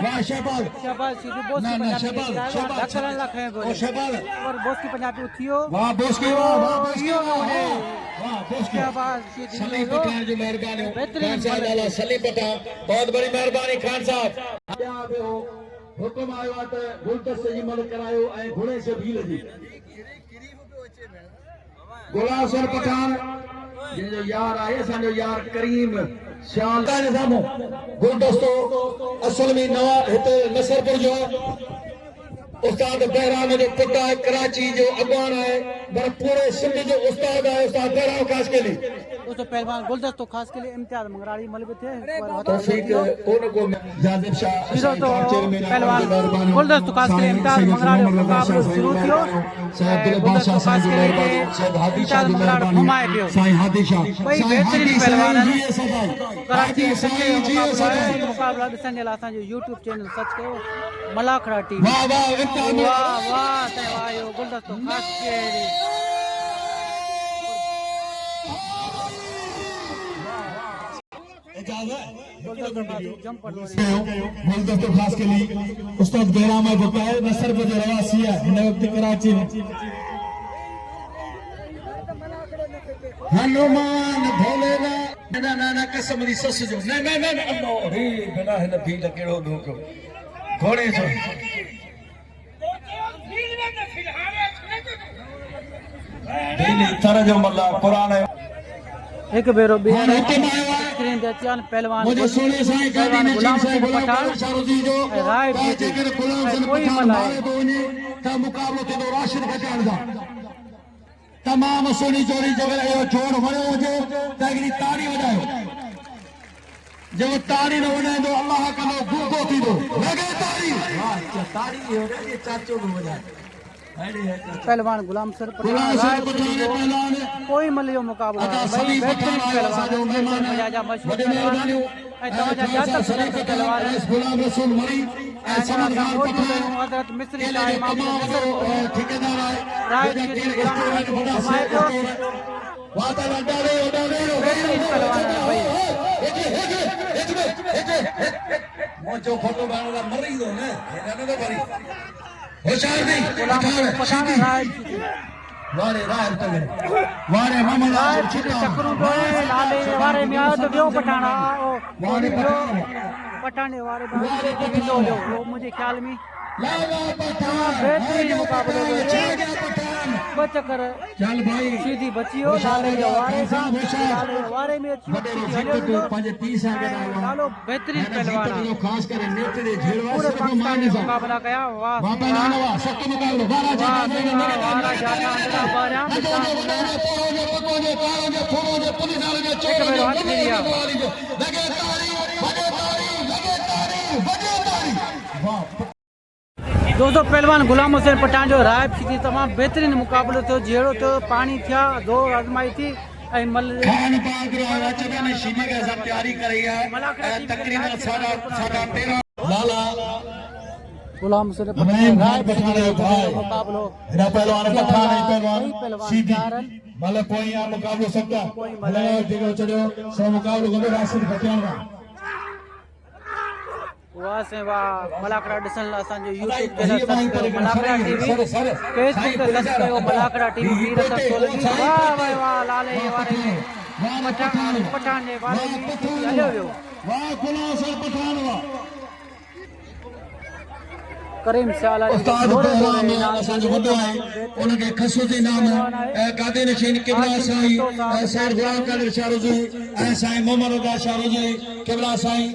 वाह शहबाज सिद्दी बोस की पंजाबी धक्कन ला खए ओ शहबाज और बोस की पंजाबी उठियो वाह बोस की वाह बोस की वाह बोस की शहबाज सिद्दी सलीम पठान जो मेहरबानी खान साहब वाला सलीम पठान बहुत बड़ी मेहरबानी खान साहब क्या हो हुकुम आयो आहे त गुलदस्ते जी मदद करायो ऐं घोड़े से भील जी गुलाब सर पठान जिनजो यार आहे असांजो यार करीम शाल जे साम्हूं गुलदस्तो असल में नवा हिते नसरपुर जो उस्ताद बहराम जो पुट आहे कराची जो अॻवान आहे पर पूरे सिंध जो उस्ताद आहे उस्ताद बहराम खासकेली दोस्तों पहलवान गुलदस्तों खास के लिए इम्तियाज मंगराड़ी मलबे थे तौफीक उनको जाजिब शाह जीरो तो पहलवान गुलदस्तों खास के लिए इम्तियाज मंगराड़ी मुकाबलो शुरू कियो गुलदस्तों खास के लिए इम्तियाज मंगराड़ी घुमाए पियो साईं हादी शाह भाई बेहतरीन पहलवान कराची सच्चे मुकाबला ॾिसण जे लाइ असांजो यूट्यूब चैनल सर्च कयो मलाखड़ा टीवी वाह वाह वाह वाह ते आयो गुलदस्तों खास के लिए गुलदस्तों खास के लिए उस्ताद बैराम बुकाए नसर बजे रवासी है हिन वक्त कराची में हनुमान भोलेनाथ ना कसम दी सस जो न अल्लाह रे बिना हिन भीड़ केड़ो धोखो घोड़े जो दीनी तरह जो मल्ला कुरान एक बेरो स्क्रीन ते अचान पहलवान मुझे सोने साईं गादी ने गुलाम साईं सिंह गुलाम पठान शाहरुजी जो राय जेकर गुलाम सिंह कोई पठान मल्हाए मारे तो वञे त मुकाबलो थींदो राशिद खटाण दा तमाम सोनी चोरी जगह इहो जोड़ वणियो हुजे त हिकिड़ी ताड़ी वॼायो जो ताड़ी न वॼाईंदो अलाह कंदो गुगो थींदो लॻे ताड़ी वाह ताड़ी इहो रे चाचो बि वॼाए पहलवान गुलाम सर गुलाम सिंह पठान पहलवान कोई मलियो मुकाबला अदा भाई सभी बेहतरीन पठान जो मेहमान पहलवान जा मशहूर वॾे पहलवान महिरबानियूं ऐं तव्हांजा जातक शरीफ पहलवान गुलाम रसूल मरी ऐं समद खान पठान हज़रत मिस्री केले शाह जो इमाम तमाम जो ठेकेदार आहे राय जेका जी केले गुलाम रेस्टोरेंट वॾा घुमाए पियो वाता लॻाड़े बेहतरीन पहलवान आहे भाई मुंहिंजो फोटो बाण मरी दो न हेॾा न भरी होशियार दी गुलाम पठान राय वारे राय तले वारे मोहम्मद राय आसिफ छिका चक्रू डोए नाले वारे में आयो तो ॿियो पठान वारे पठाने वारे में विंदो जो मुंहिंजे ख़्याल में लावा पठान बेहतरीन मुकाबलो जो पठान ॿ चकर चल भाई सीधी बची हो नाले जो वारे सां नाले वारे में अची वॾे ज़िक्र जो पंहिंजे पीउ सां गॾु नालो बेहतरीन पहलवान आहे जो ख़ासि करे नेट जे झेड़वा पूरे सिर्फ़ पाकिस्तान मानी में सां मुकाबला कया वाह वाह पहलवान वाह सख़्त मुकाबलो वारा जाता वारा जाता अंदरा बारियां पुलिस वाले जो एक भेरो हथ मिलिया लगे ताड़ी वॾे ताड़ी लगे ताड़ी वॾे ताड़ी वाह दोस्तों पहलवान गुलाम हुसैन पठान जो राय थी तमाम बेहतरीन मुकाबलो थियो जहिड़ो थियो पानी थिया दो आज़माई थी ऐं खान पाक रो अचने में शीनी के सब तैयारी कर रही है तकरीबन साढ़ा 13 लाला गुलाम हुसैन इब्राहिम खान पठान जो भाई मुकाबलो हेॾा पहलवान पठान ऐं पहलवान सीधी चारन मतलब पोइ आहे मुकाबलो सभु हले जेको चढ़ियो सो मुकाबलो कंदो राशिद खटियाण खां वाह से वाह मलाकड़ा ॾिसण लाइ असांजो यूट्यूब चैनल सर्च कयो मलाकड़ा टीवी फेसबुक ते सर्च कयो मलाकड़ा टीवी वीर सोलंकी वाह वाह वाह लाले वारे में पठान जे वारे में हलियो वियो वाह गुलाम सिंह पठान वाह करीम सियाल उस्ताद पहलवान असांजो वॾो आहे उनखे खसूदी नाम गादी नशीन किबला साईं साईं गुलाम कादिर शाहरुजी ऐं साईं मोहम्मद रज़ा शाहरुजी किबला साईं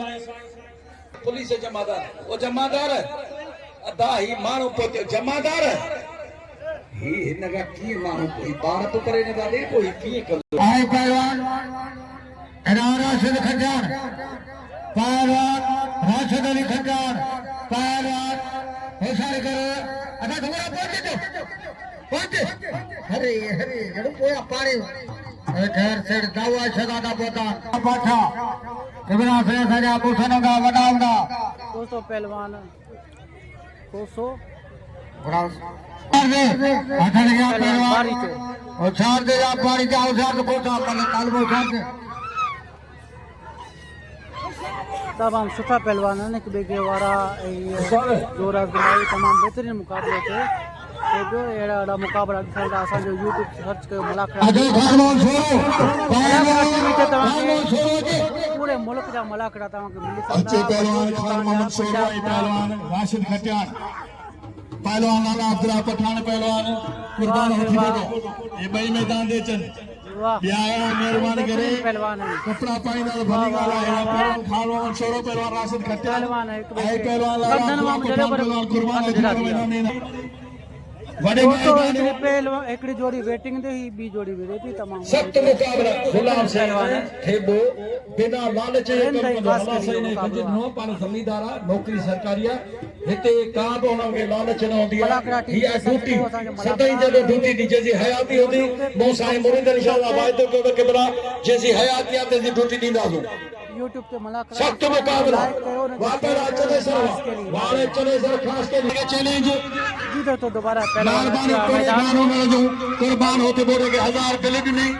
पुलिस जमादार वो जमादार अदा ही माण्हू पोइ जमादार ही हिनखां कीअं माण्हू कोई ॿार तो करे न था ॾे कोई कीअं कंदो आहे पहलवान राशिद खटाण पहलवान राशिद अली खटाण पहलवान होशियार कर अदा घुमरा पहुंच हरे हरे जड़ो पोया पाणी खैर सेठ दावा शदादा पोता पाठा इब्रा से सजा पुछनगा वडावड़ा दोस्तों पहलवान कोसो अरे अठन गया पहलवान और चार दे जा पारी का औजार तो पोता पले तालबो चार तमाम सुठा पहलवान आहिनि हिक ॿिए खे वारा जोर आज़माई तमामु बहितरीन मुक़ाबिलो थिए जो अहिड़ा मुक़ाबला ॾिसण लाइ असांजो यूट्यूब सर्च कयो मलाखड़ा टीवी ते तव्हांखे पूरे मुल्क जा मलाखड़ा तव्हांखे मिली अचे पहलवान खान सघंदा मोहम्मद सोरा पहलवान राशिद खटियाण पहलवान लाला अब्दुल्ला पठान पहलवान कुर्बान हथी बेटो ये ॿई मैदान दे अचनि वाह ॿिया महिरबानी करे पहलवान आहिनि कपड़ा पाईंदा भली ॻाल्हि आहे पहलवान खान मोहम्मद सोरा पहलवान राशिद खटियाण पहलवान आहे हिक ॿिए ऐं खे पहलवान लाला गर्दन मां अब्दुल्ला जॾहिं पठान पर पहलवान कुर्बान हथ हथी ॾिना बेटो थी मैदान वॾे दोस्तों महिरबानी हिकिड़ी पहलवान हिकिड़ी जोड़ी वेटिंग ते ही ॿी जोड़ी विढ़े थी तमामु सख्त मुक़ाबला गुलाम सिंह थेबो बिना लालच जे कम रहंदा ई कंदो ख़ासि अल्लाह साईं ने मुक़ाबलो कुझु नो पाण ज़मींदार आहे नौकरी सरकारी आहे हिते का बि हुननि खे लालच न हूंदी मलाकरा आहे टीम हीअ के ड्यूटी साथ जो सदाईं जॾहिं ड्यूटी ॾिजे जी हयाती हूंदी मूं साईं मुरीद इंशाअल्लाह वाइदो कयो त क़िबला जेसी हयाती आहे तेसी ड्यूटी ॾींदासूं यूट्यूब ते मलाकरा सख्त मुक़ाबला लाइक कयो न वापस अचने सर वाले चले सर खास के लिए चैलेंज जीतो तो दोबारा पहलवान मेहरबानी करे मैदान मानो न जो कुर्बान होते बोले के 1000 प्लेट नहीं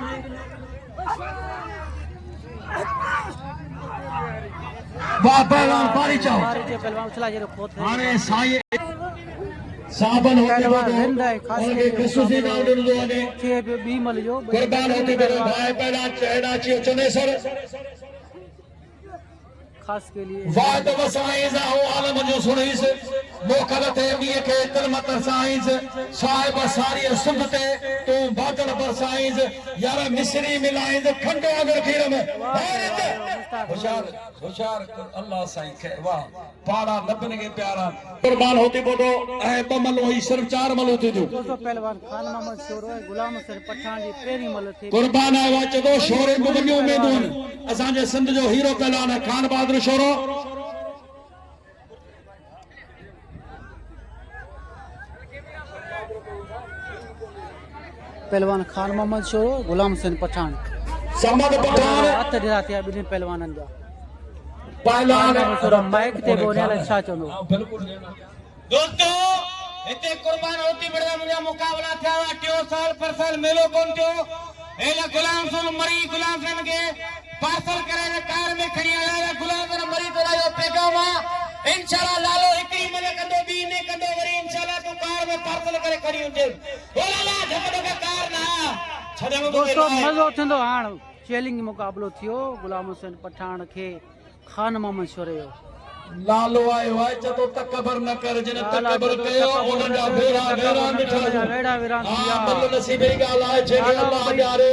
वाह पहलवान पारी चाओ हमारे जो पहलवान उछला जे खोत है हाने साईं साबन होते पहलवान बोले रहंदा है खास उनके खसूसी नाम ॾिनो वञे खे बी मल जो कुर्बान होते बोले भाई पहला चेहरा ची चने सर खास के लिए वाद वसाइज हो आलम जो सुनीस मोकल ते मिए के तलमत साइज साहिब सारी सुनते तू बादल बसाइज यार मिस्री मिलाइज खंडो अगर खीर में होशियार होशियार अल्लाह साईं के वाह पाड़ा लबन के प्यारा कुर्बान होती बोलो ऐ बमल होई सिर्फ 4 मल होती जो दोस्तों पहलवान खान मोहम्मद शोरो है गुलाम हुसैन पठान जी पेरी मल थी कुर्बान आया चदो शोरे मुगनियो में दोन असा जे सिंध जो हीरो पहलवान है खान बहादुर शोरो पहलवान खान मोहम्मद शोरो गुलाम हुसैन पठान समद पठान हथ ॾिना थिया ॿिन्हिनि पहलवाननि जा पहलवान माइक ते बोलने लाइ छा चवंदो बिल्कुल दोस्तों हिते कुर्बान होती बड़ा मुंहिंजा मुक़ाबला थिया हुआ टियों साल पर साल मेलो कोन थियो एला गुलाम हुसैन मरी गुलाम हुसैन के पार्सल करे कार में खड़ी आया गुलाम हुसैन मरी तो आयो पैगाम इंशाल्लाह लालो हिकड़ी मने कंदो बी ने कंदो वरी इंशाल्लाह तू कार में पार्सल करे खड़ी हुजे ओ लाला झपड़ो के कार ना छडे में दोस्तों मज़ो थींदो हाणे चैलेंज मुक़ाबलो थियो गुलाम हुसैन पठान खे खान मोहम्मद शोरे जो लालो आयो आहे चतो तकबर न कर जिन तकबर कयो उन जा बेड़ा बेड़ा मिठा वेड़ा विरान हां बल्लो नसीबे ॻाल्हि आहे जेके अल्लाह ॾियारे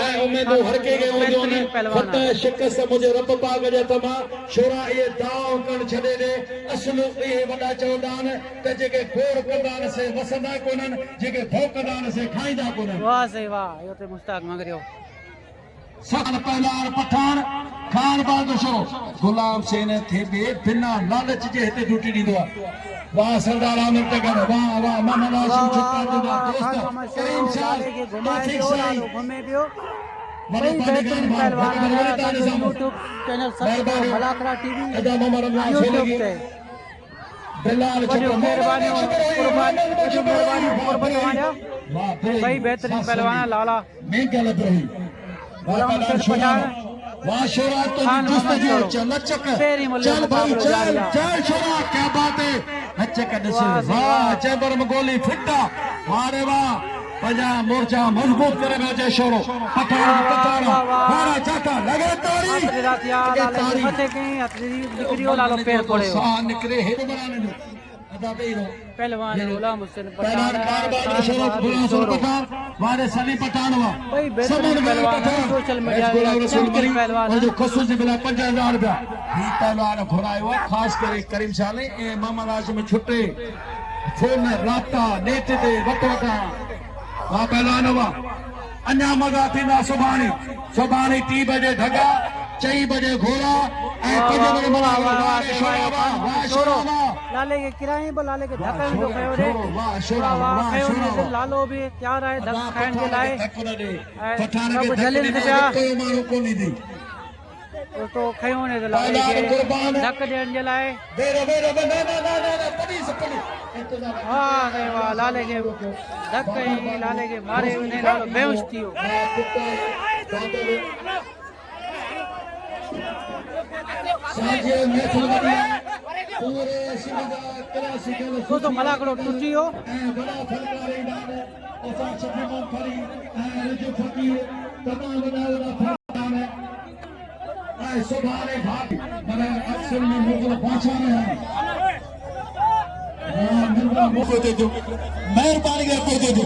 ऐं उम्मीदूं हर के खे हूंदियूं आहिनि फतह शिकस्त मुंहिंजे रब पाक जे तमा छोरा इहे दाव करण छॾे ॾे असुल इहे वॾा चवंदा आहिनि त जेके गोड़ कंदा आहिनि से वसंदा कोन्हनि जेके भौंकंदा आहिनि से खाईंदा कोन्हनि वाह से वाह इहो ते मुश्ताक मगरियो सखन पहलवान पठान खान बहादुर शोरो गुलाम सेन थे बे बिना लालच जे हिते ड्यूटी ॾींदो आहे वाह सरदार आमिर तगड़ वाह वाह मोहम्मद हाशिम छक्का दोस्त करीम शाह घुमे पियो वही बेहतरीन पहलवान यूट्यूब चैनल सब्सक्राइब मलाकरा टीवी यूट्यूब पे बिलाल मेहरबानी भाई बेहतरीन पहलवान लाला मैं गल रही गुलाम हुसैन पठान वाह शोरा तो खान मोहम्मद शोरो चल लचक पेरी मल्ले चल भाई मुकाबलो चल जारी आहे। चल शोरा क्या बात है लचक दस वाह से वाह वाह। चैबर में गोली फिटा वाह रे वाह पंजा मोर्चा मजबूत करे भेजे शोरो पठान पठान वाह, वाह। मारा चाका लगे तारी हथ ॾिना थिया लाले खे मथे कई हथ निकिरियो लालो पैर पड़ियो साह निकरे हेड बनाने जो अदा पे रो पहलवान गुलाम हुसैन पहलवान कार बहादुर शोरो गुलाम हुसैन पठान वारे सली पठान हुआ भाई बेहतरीन पहलवान है सोशल मीडिया पे चमकील पहलवान और जो खसूसी बिला 5000 रुपया ही पहलवान घुरायो है खास करे करीम साले ए मोहम्मद हाशिम छुटे फोन राब्ता नेट ते वटवटा वाह पहलवान हुआ अन्या मजा थींदा सुभाणे 3 बजे ढगा 4 बजे घोड़ा ऐं 5 बजे मनावा वाह शोरो लाले के किराए पर लाले के धक्का जो खयो रे वाह शोरो वाह खयो ने लालो भी तैयार है धक्का खाइण जे लाइ पठान सब के जलिन थे पिया कोई माण्हू कोन्हे दी तो खयो ने लाले के धक्का ॾियण जे लाइ बेरो ना पुलिस इंतजार वाह रे वाह लाले के धक्का ही लाले के मारे ने लालो बेहोश थियो साजे मैथल पूरे सिंधा क्लासिकल तो मलाकड़ो टुटी वियो बड़ा फलकारी डाल ओसा शफीमान फरी रजू फकीर तमाम वॾा फलकार ऐं सुभाणे भाग पर असल में मुगल बादशाह मेहरबानी करे पहुंचे जो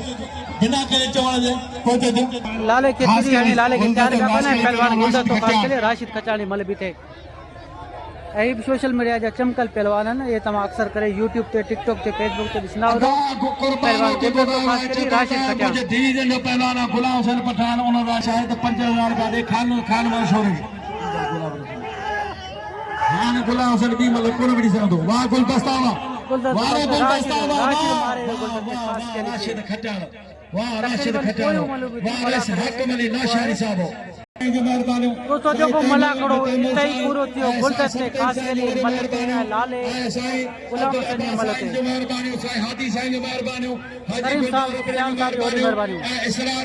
बिना करे चवण जे पहुंचे जो लाले के तुरी हणी लाले के चार का बने पहलवान गुंडा तो खास के लिए राशिद कचानी मल बीते ऐं बि सोशल मीडिया जा चमकल पहलवान आहिनि इहे तव्हां अक्सर करे यूट्यूब ते टिकटॉक ते फेसबुक ते ॾिसंदा हूंदव पहलवान गुलदस्त ख़ासि करे राशिद खटियाल धीरे जो पहलवान आहे गुलाम हुसैन पठान उन जा शायद 5000 रुपया ॾे खान मशहूर हाणे गुलाम हुसैन बि मतलब कोन बि ॾिसंदो वाह गुलदस्ता वाह राशिद खटियाल वाह राशिद खटियाल वाह हक़ मली नाशारी साहब दोस्तों जेको मलाखड़ो इते ई पूरो थियो गुलदस्त ते ख़ासि करे मल ते लाले गुलाम हुसैन जे मल ते महिरबानी साईं हादी साईं जो महिरबानी करीम साहब खटियाल साहब जो वॾी महिरबानी। इसरार